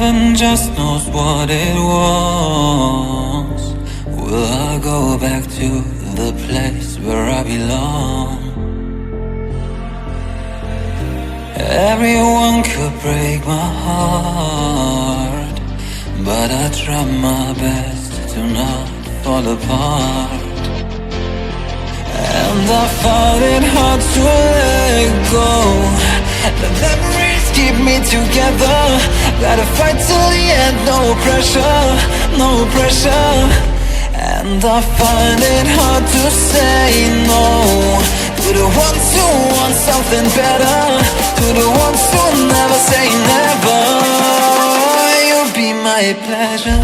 heaven just knows what it wants. Will I go back to the place where I belong? Everyone could break my heart, but I try my best to not fall apart. And I find it hard to let go. The memories keep me together. Gotta fight till the end, no pressure, no pressure. And I find it hard to say no to the ones who want something better, to the ones who never say never. You'll be my pleasure.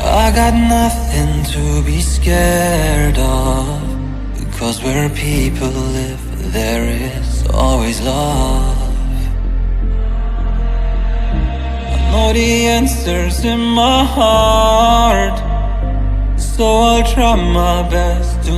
I got nothing to be scared of, because where people live, there is always love. I know the answers in my heart, so I'll try my best to